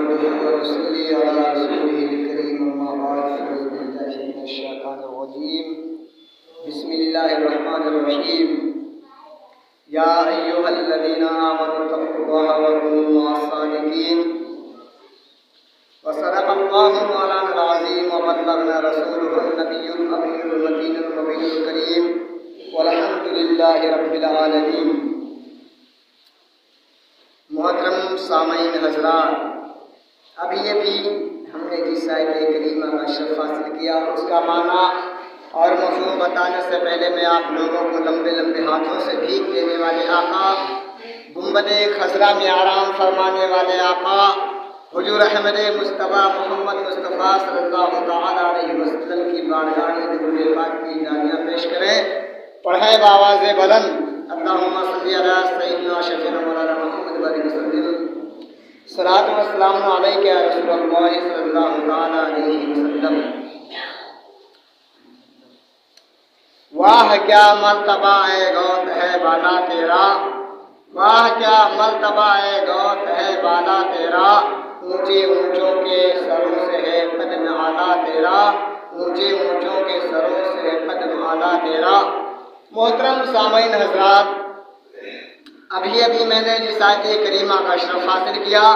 نحمده ونصلي على رسوله الكريم أما بعد فأعوذ بالله من الشيطان الرجيم بسم الله الرحمن الرحيم يا أيها الذين آمنوا اتقوا الله وكونوا مع الصادقين وصدق الله مولانا العظيم وبلغنا رسوله النبي الأمين المتين المبين الكريم والحمد لله رب العالمين۔ محترم سامعین حضرات، ابھی ہم نے جس آیت کریمہ کا شرف حاصل کیا اس کا معنی اور مفہوم بتانے سے پہلے میں آپ لوگوں کو لمبے لمبے ہاتھوں سے بھیک دینے والے آقا، گنبد خضرا میں آرام فرمانے والے آقا حضور احمد مصطفیٰ محمد مصطفیٰ صلی اللہ تعالیٰ علیہ وسلم کی بارگاہ میں درود پاک کی جانیاں پیش کریں۔ پڑھیں بآواز بلند، اللہم صلی علی سیدنا شفیعنا مولانا محمد وعلیہ وسلم، صلاۃ و سلام علیک یا رسول اللہ صلی اللہ تعالیٰ علیہ وسلم۔ واہ کیا مرتبہ اے گوت ہے بالا تیرا، واہ کیا مرتبہ اے گوت ہے بالا تیرا، اونچے اونچوں کے سروں سے ہے قدم اعلیٰ تیرا، اونچے اونچوں کے سروں سے ہے قدم اعلیٰ تیرا۔ محترم سامعین حضرات، ابھی میں نے جس آیت کریمہ کا شرف حاصل کیا،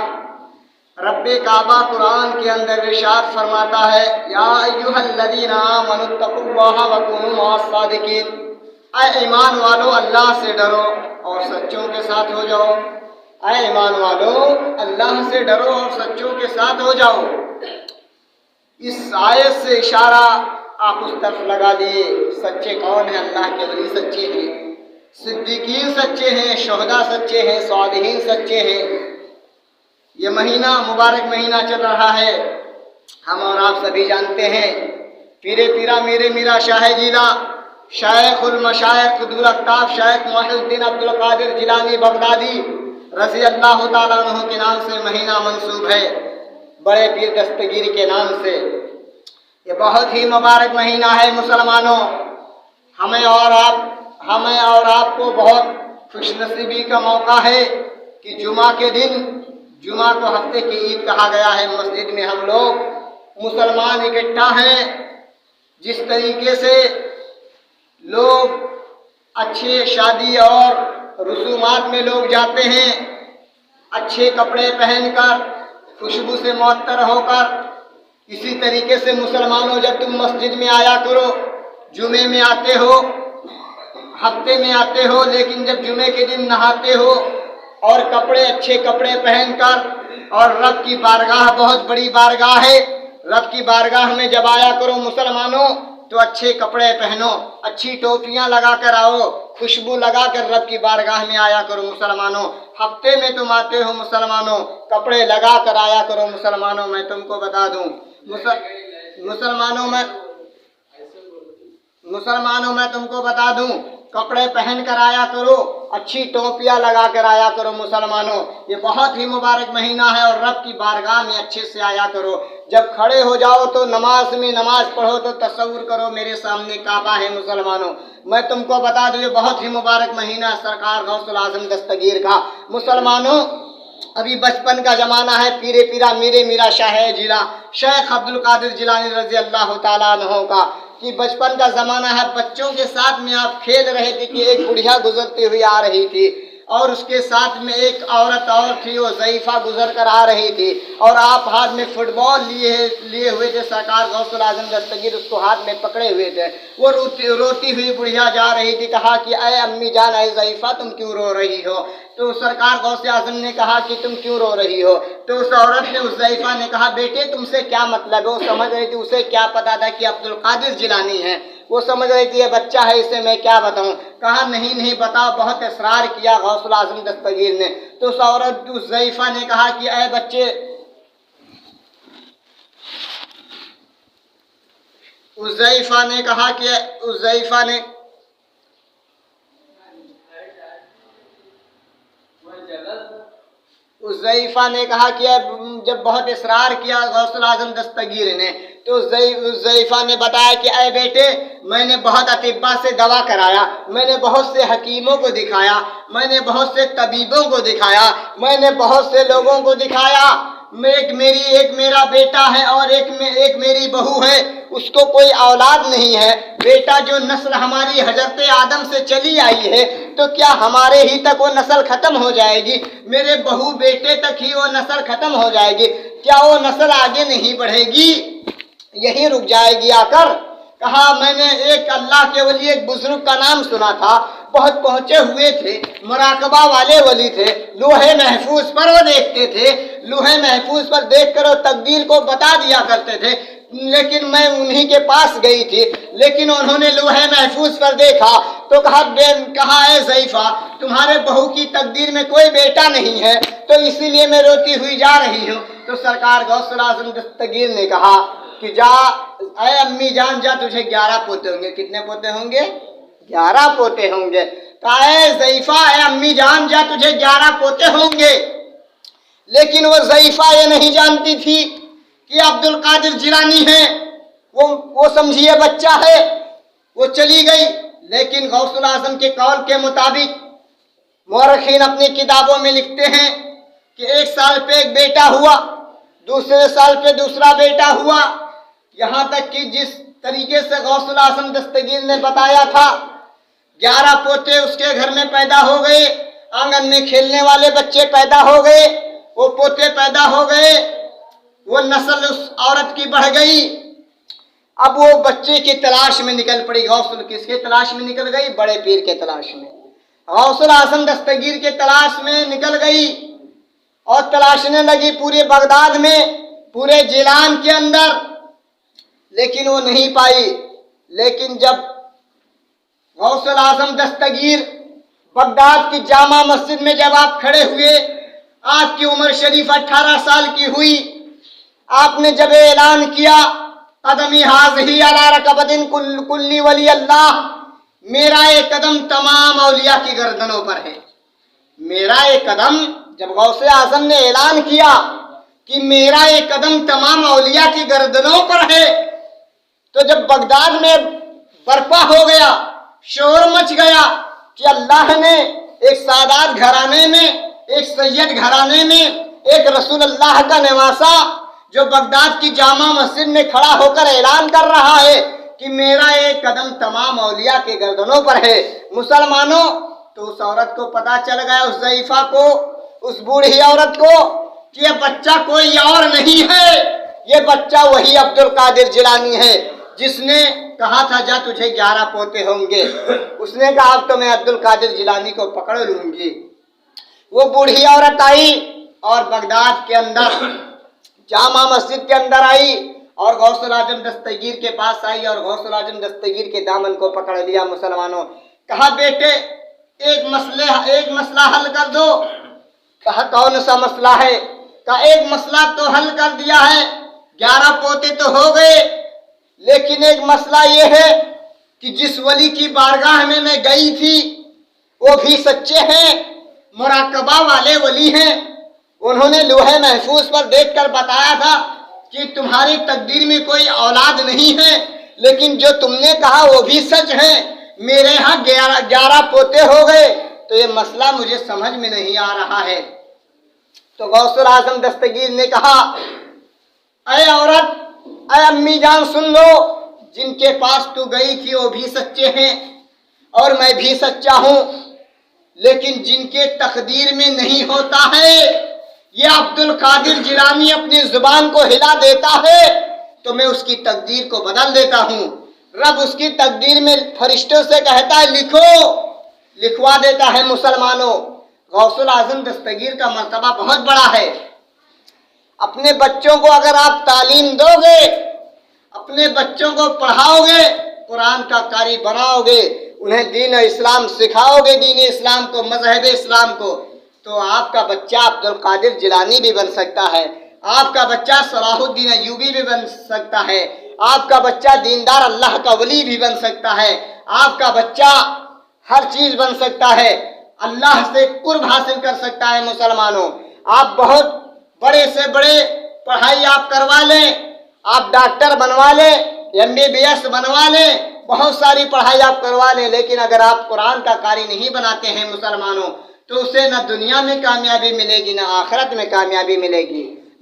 رب کعبہ قرآن کے اندر ارشاد فرماتا ہے یا ایھا الذین آمنوا اتقوا اللہ وکونوا مع الصادقین، اے ایمان والو اللہ سے ڈرو اور سچوں کے ساتھ ہو جاؤ، اے ایمان والو اللہ سے ڈرو اور سچوں کے ساتھ ہو جاؤ۔ اس آیت سے اشارہ آپ اس طرف لگا لیے، سچے کون ہیں؟ اللہ کے ولی سچے ہیں، صدیقین سچے ہیں، شہداء سچے ہیں، صالحین سچے ہیں۔ یہ مہینہ مبارک مہینہ چل رہا ہے، ہم اور آپ سبھی جانتے ہیں پیرے پیرا میرے میرا شاہ جیلا شیخ المشائخ قطب الاقطاب شیخ محی الدین عبدالقادر جیلانی بغدادی رضی اللہ تعالیٰ عنہ کے نام سے مہینہ منسوب ہے، بڑے پیر دستگیر کے نام سے۔ یہ بہت ہی مبارک مہینہ ہے مسلمانوں، ہمیں اور آپ کو بہت خوش نصیبی کا موقع ہے کہ جمعہ کے دن، جمعہ کو ہفتے کی عید کہا گیا ہے، مسجد میں ہم لوگ مسلمان اکٹھا ہیں۔ جس طریقے سے لوگ اچھے شادی اور رسومات میں لوگ جاتے ہیں اچھے کپڑے پہن کر، خوشبو سے معطر ہو کر، اسی طریقے سے مسلمانوں جب تم مسجد میں آیا کرو، جمعے میں آتے ہو، ہفتے میں آتے ہو، لیکن جب جمعے کے دن نہاتے ہو اور اچھے کپڑے پہن کر، اور رب کی بارگاہ بہت بڑی بارگاہ ہے، رب کی بارگاہ میں جب آیا کرو مسلمانوں تو اچھے کپڑے پہنو، اچھی ٹوپیاں لگا کر آؤ، خوشبو لگا کر رب کی بارگاہ میں آیا کرو مسلمانوں۔ ہفتے میں تم آتے ہو مسلمانوں، کپڑے لگا کر آیا کرو مسلمانوں۔ میں تم کو بتا دوں مسلمانوں میں تم کو بتا دوں، کپڑے پہن کر آیا کرو، اچھی ٹوپیاں لگا کر آیا کرو مسلمانوں۔ یہ بہت ہی مبارک مہینہ ہے اور رب کی بارگاہ میں اچھے سے آیا کرو۔ جب کھڑے ہو جاؤ تو نماز پڑھو تو تصور کرو میرے سامنے کعبہ ہے مسلمانوں۔ میں تم کو بتا دوں یہ بہت ہی مبارک مہینہ سرکار غوث العظم دستگیر کا۔ مسلمانوں، ابھی بچپن کا زمانہ ہے، پیرے پیرا میرے میرا شاہ جیلا شیخ عبدالقادر جیلانی رضی اللہ تعالیٰ عنہ کا، کہ بچپن کا زمانہ ہے، بچوں کے ساتھ میں آپ کھیل رہے تھے کہ ایک بڑھیا گزرتی ہوئی آ رہی تھی اور اس کے ساتھ میں ایک عورت اور تھی، وہ ضعیفہ گزر کر آ رہی تھی، اور آپ ہاتھ میں فٹ بال لیے ہوئے تھے، سرکار غوث العظم دستگیر اس کو ہاتھ میں پکڑے ہوئے تھے۔ وہ روتی ہوئی بڑھیا جا رہی تھی، کہا کہ اے امی جان، اے ضعیفہ تم کیوں رو رہی ہو؟ تو سرکار غوث اعظم نے کہا کہ تم کیوں رو رہی ہو؟ تو اس عورت نے، اس ضعیفہ نے کہا بیٹے تم سے کیا مطلب ہے؟ وہ سمجھ رہی تھی، اسے کیا پتا تھا کہ عبدالقادر جیلانی ہے، وہ سمجھ رہی تھی یہ بچہ ہے، اسے میں کیا بتاؤں؟ کہا نہیں بتاؤ۔ بہت اصرار کیا غوث العظم دستگیر نے، تو اس ضعیفہ نے کہا کہ اے بچے، اس ضعیفہ نے کہا کہ جب بہت اصرار کیا غوث العظم دستگیر نے، تو ضعیفہ نے بتایا کہ اے بیٹے، میں نے بہت اطباء سے دوا کرایا، میں نے بہت سے حکیموں کو دکھایا، میں نے بہت سے طبیبوں کو دکھایا، میں نے بہت سے لوگوں کو دکھایا، ایک میرا بیٹا ہے اور ایک میری بہو ہے، اس کو کوئی اولاد نہیں ہے، بیٹا جو نسل ہماری حضرت آدم سے چلی آئی ہے تو کیا ہمارے ہی تک وہ نسل ختم ہو جائے گی؟ میرے بہو بیٹے تک ہی وہ نسل ختم ہو جائے گی، کیا وہ نسل آگے نہیں بڑھے گی؟ یہی رک جائے گی آ کر؟ کہا میں نے ایک اللہ کے ولی، ایک بزرگ کا نام سنا تھا، بہت پہنچے ہوئے تھے، مراقبہ والے ولی تھے، لوہے محفوظ پر وہ دیکھتے تھے، لوہے محفوظ پر دیکھ کر وہ تقدیر کو بتا دیا کرتے تھے، لیکن میں انہی کے پاس گئی تھی، لیکن انہوں نے لوہے محفوظ پر دیکھا تو کہا اے ضعیفہ، تمہارے بہو کی تقدیر میں کوئی بیٹا نہیں ہے تو اسی لیے میں روتی ہوئی جا رہی ہوں۔ تو سرکار غوث الاعظم دستگیر نے کہا کہ جا اے امی جان، جا، تجھے 11 پوتے ہوں گے۔ کتنے پوتے ہوں گے؟ 11 پوتے ہوں گے۔ کہا اے ضعیفہ، اے امی جان، جا، تجھے 11 پوتے ہوں گے۔ لیکن وہ ضعیفہ یہ نہیں جانتی تھی کہ عبد القادر جیلانی ہے، وہ سمجھیے بچہ ہے، وہ چلی گئی۔ لیکن غوث الاعظم کے قول کے مطابق مورخین اپنی کتابوں میں لکھتے ہیں کہ 1 سال پہ ایک بیٹا ہوا، دوسرے سال پہ دوسرا بیٹا ہوا، یہاں تک کہ جس طریقے سے غوث الاعظم دستگیر نے بتایا تھا 11 پوتے اس کے گھر میں پیدا ہو گئے، آنگن میں کھیلنے والے بچے پیدا ہو گئے، وہ پوتے پیدا ہو گئے، وہ نسل اس عورت کی بڑھ گئی۔ اب وہ بچے کی تلاش میں نکل پڑی۔ کس کے تلاش میں نکل گئی؟ بڑے پیر کے تلاش میں۔ غوث الاعظم دستگیر کے تلاش میں نکل گئی اور تلاشنے لگی پورے بغداد میں، پورے جیلان کے اندر، لیکن وہ نہیں پائی۔ لیکن جب غوث الاعظم دستگیر بغداد کی جامع مسجد میں جب آپ کھڑے ہوئے، آپ کی عمر شریف 18 سال کی ہوئی، آپ نے جب اعلان کیا قدمی حاضی علی رکبت کلی ولی اللہ، میرا ایک قدم تمام اولیاء کی گردنوں پر ہے، میرا ایک قدم، جب غوث اعظم نے اعلان کیا کہ میرا ایک قدم تمام اولیاء کی گردنوں پر ہے، تو جب بغداد میں برپا ہو گیا، شور مچ گیا کہ اللہ نے ایک سادات گھرانے میں، ایک سید گھرانے میں، ایک رسول اللہ کا نواسا جو بغداد کی جامع مسجد میں کھڑا ہو کر اعلان کر رہا ہے کہ میرا ایک قدم تمام اولیاء کے گردنوں پر ہے۔ مسلمانوں، تو اس عورت کو پتا چل گیا، اس ضعیفہ کو، اس بوڑھی عورت کو، کہ یہ بچہ کوئی اور نہیں ہے، یہ بچہ وہی عبد القادر جیلانی ہے جس نے کہا تھا جا تجھے 11 پوتے ہوں گے۔ اس نے کہا اب تو میں عبد القادر جیلانی کو پکڑ لوں گی۔ وہ بوڑھی عورت آئی اور بغداد کے اندر جامع مسجد کے اندر آئی اور غوث الاعظم دستگیر کے پاس آئی اور غوث الاعظم دستگیر کے دامن کو پکڑ لیا۔ مسلمانوں، کہا بیٹے ایک مسئلہ حل کر دو۔ کہا کون سا مسئلہ ہے؟ کہا ایک مسئلہ تو حل کر دیا ہے، 11 پوتے تو ہو گئے، لیکن ایک مسئلہ یہ ہے کہ جس ولی کی بارگاہ میں میں گئی تھی وہ بھی سچے ہیں، مراقبہ والے ولی ہیں، انہوں نے لوہے محفوظ پر دیکھ کر بتایا تھا کہ تمہاری تقدیر میں کوئی اولاد نہیں ہے، لیکن جو تم نے کہا وہ بھی سچ ہے، میرے ہاں 11 پوتے ہو گئے، تو یہ مسئلہ مجھے سمجھ میں نہیں آ رہا ہے۔ تو غوث الاعظم دستگیر نے کہا اے عورت، اے امی جان سن لو، جن کے پاس تو گئی تھی وہ بھی سچے ہیں اور میں بھی سچا ہوں، لیکن جن کے تقدیر میں نہیں ہوتا ہے، یہ عبد القادر جیلانی اپنی زبان کو ہلا دیتا ہے تو میں اس کی تقدیر کو بدل دیتا ہوں۔ رب اس کی تقدیر میں فرشتوں سے کہتا ہے لکھو، لکھوا دیتا ہے۔ مسلمانوں، غوث الاعظم دستگیر کا مرتبہ بہت بڑا ہے۔ اپنے بچوں کو اگر آپ تعلیم دو گے، اپنے بچوں کو پڑھاؤ گے، قرآن کا قاری بناؤ گے، انہیں دین اسلام سکھاؤ گے، دین اسلام کو، مذہب اسلام کو، تو آپ کا بچہ عبد القادر جیلانی بھی بن سکتا ہے، آپ کا بچہ صلاح الدین ایوبی بھی بن سکتا ہے، آپ کا بچہ دیندار اللہ کا ولی بھی بن سکتا ہے، آپ کا بچہ ہر چیز بن سکتا ہے، اللہ سے قرب حاصل کر سکتا ہے۔ مسلمانوں، آپ بہت بڑے سے بڑے پڑھائی آپ کروا لیں، آپ ڈاکٹر بنوا لیں، MBBS بنوا لیں، بہت ساری پڑھائی آپ کروا لیں، لیکن اگر آپ قرآن کا قاری نہیں بناتے ہیں مسلمانوں، تو اسے نہ دنیا میں کامیابی ملے گی نہ آخرت میں کامیابی ملے گی۔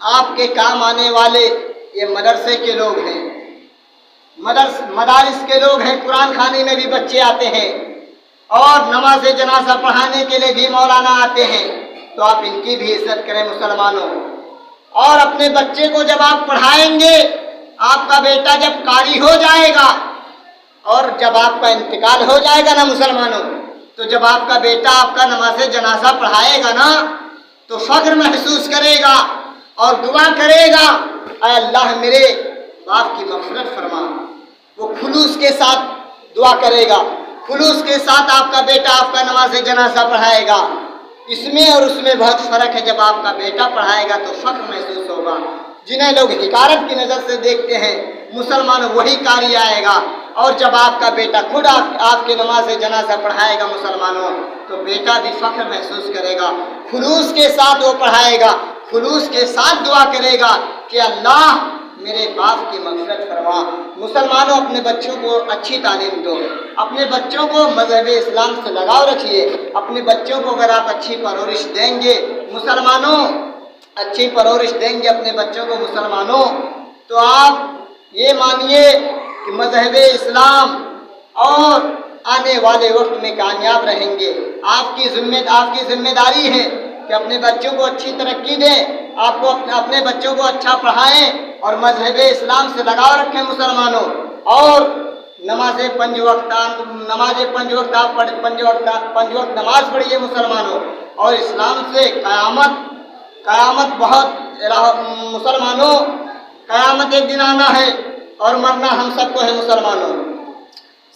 آپ کے کام آنے والے یہ مدرسے کے لوگ ہیں، مدارس کے لوگ ہیں، قرآن خوانی میں بھی بچے آتے ہیں اور نماز جنازہ پڑھانے کے لیے بھی مولانا آتے ہیں، تو آپ ان کی بھی عزت کریں مسلمانوں۔ اور اپنے بچے کو جب آپ پڑھائیں گے، آپ کا بیٹا جب قاری ہو جائے گا اور جب آپ کا انتقال ہو جائے گا نا مسلمانوں، تو جب آپ کا بیٹا آپ کا نماز جنازہ پڑھائے گا نا تو فخر محسوس کرے گا اور دعا کرے گا، اے اللہ میرے باپ کی مغفرت فرما۔ وہ خلوص کے ساتھ دعا کرے گا، خلوص کے ساتھ آپ کا بیٹا آپ کا نماز جنازہ پڑھائے گا۔ اس میں اور اس میں بہت فرق ہے، جب آپ کا بیٹا پڑھائے گا تو فخر محسوس ہوگا۔ جنہیں لوگ حقارت کی نظر سے دیکھتے ہیں مسلمان، وہی قاری آئے گا، اور جب آپ کا بیٹا خود آپ کے نماز جنازہ پڑھائے گا مسلمانوں، تو بیٹا بھی فخر محسوس کرے گا، خلوص کے ساتھ وہ پڑھائے گا، خلوص کے ساتھ دعا کرے گا کہ اللہ میرے باپ کی مغفرت فرما۔ مسلمانوں اپنے بچوں کو اچھی تعلیم دو، اپنے بچوں کو مذہب اسلام سے لگاؤ رکھیے، اپنے بچوں کو اگر آپ اچھی پرورش دیں گے مسلمانوں، اچھی پرورش دیں گے اپنے بچوں کو مسلمانوں، تو آپ یہ مانیے کہ مذہب اسلام اور آنے والے وقت میں کامیاب رہیں گے۔ آپ کی ذمہ داری ہے کہ اپنے بچوں کو اچھی ترقی دیں، آپ کو اپنے بچوں کو اچھا پڑھائیں اور مذہب اسلام سے لگاؤ رکھیں مسلمانوں، اور نماز پنج وقت نماز پڑھیے مسلمانوں، اور اسلام سے قیامت بہت مسلمانوں، قیامت ایک دن آنا ہے اور مرنا ہم سب کو ہے مسلمانوں۔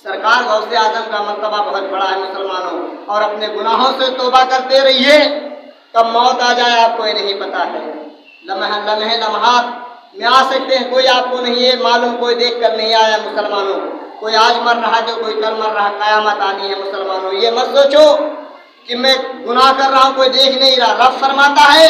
سرکار غوث اعظم کا مرتبہ بہت بڑا ہے مسلمانوں، اور اپنے گناہوں سے توبہ کرتے رہیے، کب موت آ جائے آپ کو یہ نہیں پتا ہے، لمحات میں آ سکتے ہیں، کوئی آپ کو نہیں ہے معلوم، کوئی دیکھ کر نہیں آیا مسلمانوں، کوئی آج مر رہا جو کوئی کل مر رہا، قیامت آنی ہے مسلمانوں۔ یہ مت سوچو کہ میں گناہ کر رہا ہوں کوئی دیکھ نہیں رہا، رب فرماتا ہے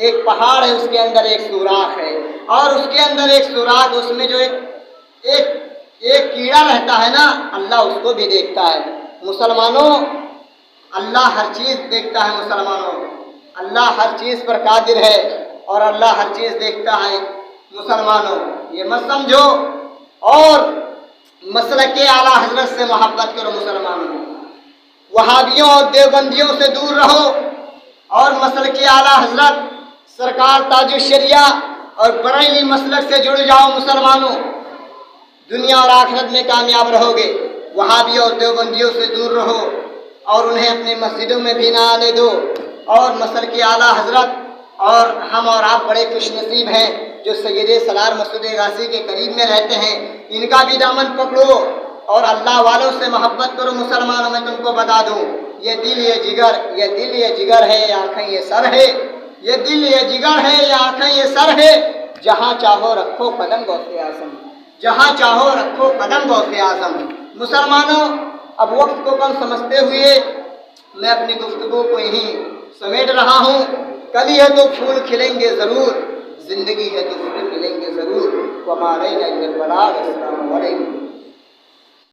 ایک پہاڑ ہے اس کے اندر ایک سوراخ ہے، اور اس کے اندر ایک سوراخ، اس میں جو ایک کیڑا رہتا ہے نا، اللہ اس کو بھی دیکھتا ہے مسلمانوں، اللہ ہر چیز دیکھتا ہے مسلمانوں، اللہ ہر چیز پر قادر ہے اور اللہ ہر چیز دیکھتا ہے مسلمانوں، یہ مت سمجھو، اور مسلک اعلیٰ حضرت سے محبت کرو مسلمانوں، وہابیوں اور دیوبندیوں سے دور رہو، اور مسلک اعلیٰ حضرت سرکار تاج الشریعہ اور بریلی مسلک سے جڑ جاؤ مسلمانوں، دنیا اور آخرت میں کامیاب رہو گے۔ وہابیوں اور دیوبندیوں سے دور رہو اور انہیں اپنی مسجدوں میں بھی نہ آنے دو، اور مسلک اعلیٰ حضرت اور ہم اور آپ بڑے خوش نصیب ہیں جو سید سالار مسعود غازی کے قریب میں رہتے ہیں، ان کا بھی دامن پکڑو اور اللہ والوں سے محبت کرو مسلمانوں۔ میں تم کو بتا دوں، یہ دل یہ جگر ہے، یہ آنکھیں یہ سر ہے، یہ دل یہ جگر ہے، یہ آنکھیں یہ سر ہے، جہاں چاہو رکھو قدم غوث اعظم، جہاں چاہو رکھو قدم غوث اعظم۔ مسلمانوں اب وقت کو کم سمجھتے ہوئے میں اپنی گفتگو کو یہیں سمیٹ رہا ہوں۔ کلی ہے تو پھول کھلیں گے ضرور، زندگی ہے تو پھول کھلیں گے ضرور۔ وما علینا الا البلاغ۔ السلام علیکم۔